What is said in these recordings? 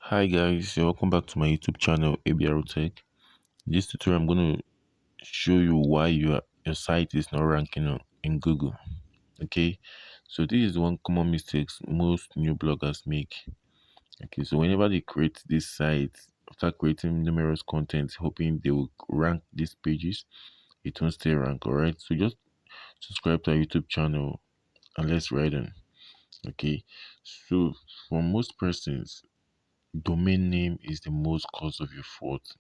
Hi guys, welcome back to my YouTube channel ABR Tech. In this tutorial, I'm going to show you why your site is not ranking in Google. Okay, so this is one common mistakes most new bloggers make. Okay, so whenever they create this site, after creating numerous content, hoping they will rank these pages, it won't stay rank. Alright, so just subscribe to our YouTube channel and let's ride on. Okay, so for most persons, domain name is the most cause of your fault.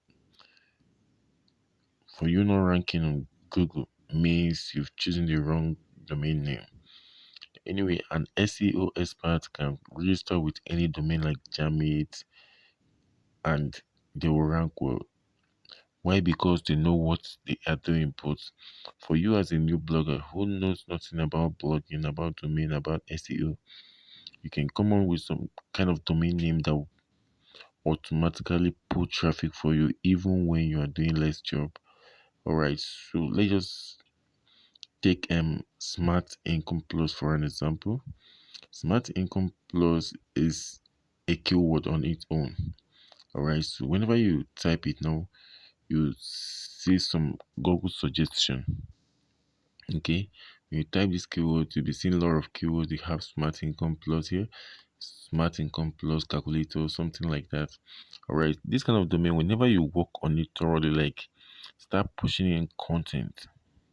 For you not ranking on Google means you've chosen the wrong domain name. Anyway, an SEO expert can register with any domain like Jamit and they will rank well. Why? Because they know what they are doing. But for you as a new blogger who knows nothing about blogging, about domain, about SEO, you can come on with some kind of domain name that will automatically pull traffic for you even when you are doing less job. Alright, so let's just take Smart Income Plus for an example. Smart Income Plus is a keyword on its own. Alright, so whenever you type it now, you see some Google suggestion. Okay, when you type this keyword, you'll be seeing a lot of keywords. You have Smart Income Plus here, Smart Income Plus calculator, something like that. Alright, this kind of domain, whenever you work on it thoroughly, like start pushing in content,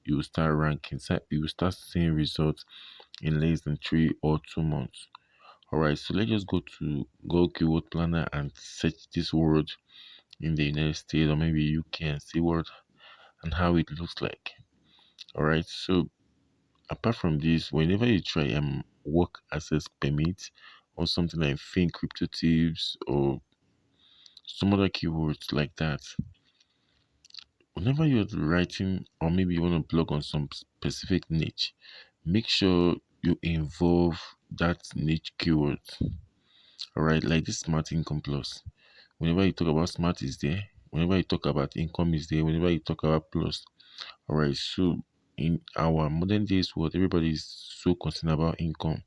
you will start ranking, you will start seeing results in less than 3 or 2 months. Alright, so let's just go to Google Keyword Planner and search this word in the United States or maybe UK and see what and how it looks like. Alright, so apart from this, whenever you try work access permit or something like Fin Crypto Tips or some other keywords like that, whenever you're writing or maybe you want to blog on some specific niche, make sure you involve that niche keyword. Alright, like this Smart Income Plus. Whenever you talk about smart is there, whenever you talk about income is there, whenever you talk about plus. Alright, so in our modern days world, everybody is so concerned about income.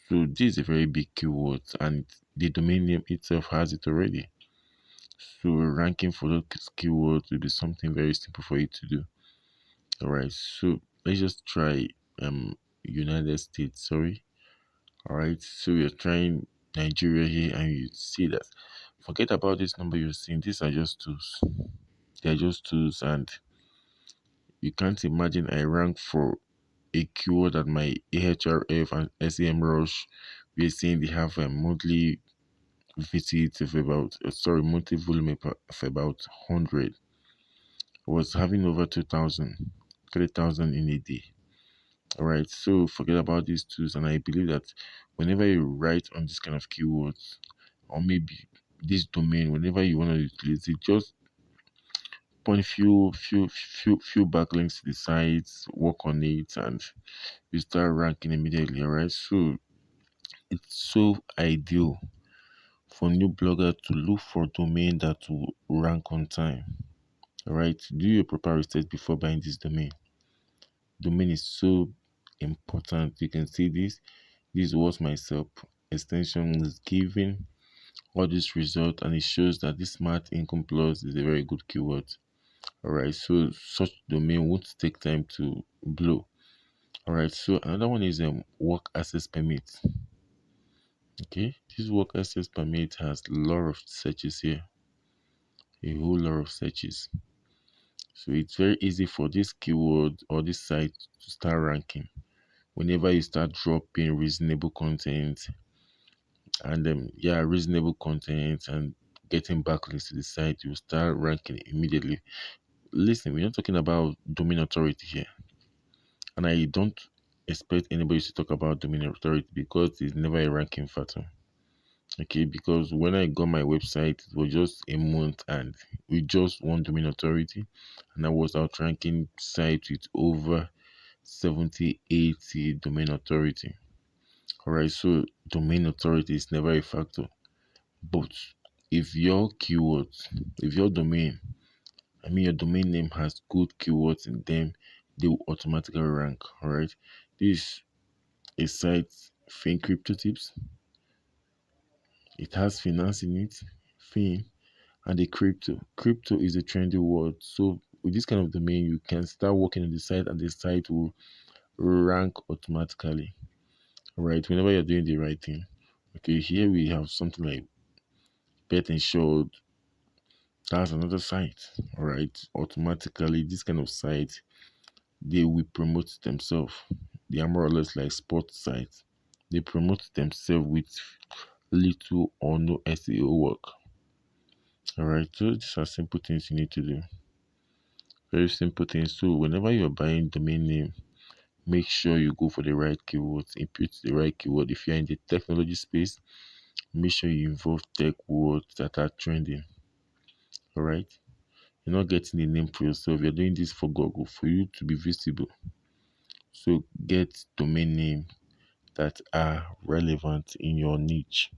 So this is a very big keyword and the domain name itself has it already. So ranking for those keywords will be something very simple for you to do. Alright, so let's just try United States, sorry. Alright, so we're trying Nigeria here and you see that. Forget about this number you're seeing, these are just tools. They are just tools and you can't imagine I rank for a keyword at my Ahref and SEMrush. We're seeing they have a monthly visits of about monthly volume of about 100. I was having over 2,000, 3,000 in a day. Alright, so forget about these tools, and I believe that whenever you write on this kind of keywords, or maybe this domain, whenever you want to utilize it, just point few backlinks to the sites, work on it, and you start ranking immediately. Alright, so it's so ideal for new blogger to look for domain that will rank on time. Alright, do your proper research before buying this domain. Domain is so important. You can see this. This was myself extension is giving all this result, and it shows that this Smart Income Plus is a very good keyword. Alright, so such domain won't take time to blow. Alright, so another one is work access permit. Okay, this work access permit has a lot of searches here, a whole lot of searches. So it's very easy for this keyword or this site to start ranking. Whenever you start dropping reasonable content and reasonable content and getting backlinks to the site, you start ranking immediately. Listen, we're not talking about domain authority here, and I don't expect anybody to talk about domain authority because it's never a ranking factor. Okay, because when I got my website, it was just a month and we just one domain authority, and I was outranking sites with over 70, 80 domain authority. Alright, so domain authority is never a factor. But if your keywords, if your domain, your domain name has good keywords in them, they will automatically rank. Alright, this is site Fin Crypto Tips. It has finance in it, fin, and the crypto. Crypto is a trendy word. So with this kind of domain, you can start working on the site and the site will rank automatically. Right? Whenever you're doing the right thing. Okay, here we have something like Bet Insured. That's another site. Alright. Automatically this kind of site they will promote themselves. They are more or less like sports sites. They promote themselves with little or no SEO work. Alright, so these are simple things you need to do. Very simple things. So whenever you're buying domain name, make sure you go for the right keywords, input the right keyword. If you're in the technology space, make sure you involve tech words that are trending. Alright. You're not getting a name for yourself. You're doing this for Google for you to be visible. So get domain name that are relevant in your niche.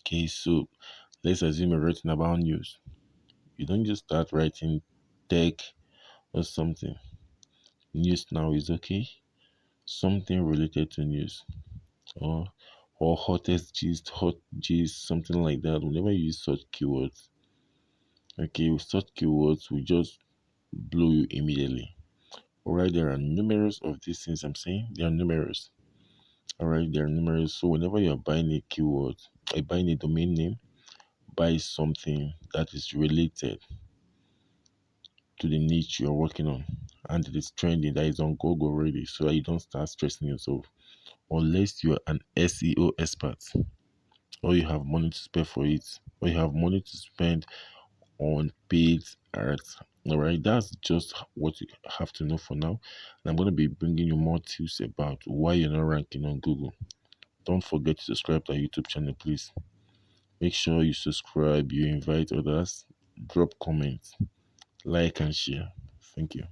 Okay, so let's assume you're writing about news. You don't just start writing tech or something. News now is okay. Something related to news or hottest gist, hot gist, something like that. Whenever you use such keywords, okay, with such keywords will just blow you immediately. Alright, there are numerous of these things I'm saying. There are numerous. Alright, there are numerous. So whenever you're buying a keyword, buying a domain name, buy something that is related to the niche you're working on and it is trending, that is on Google already, so that you don't start stressing yourself. Unless you're an SEO expert or you have money to spend for it, or you have money to spend on paid ads. All right, that's just what you have to know for now. And I'm going to be bringing you more tips about why you're not ranking on Google. Don't forget to subscribe to our YouTube channel, please. Make sure you subscribe, you invite others, drop comments, like, and share. Thank you.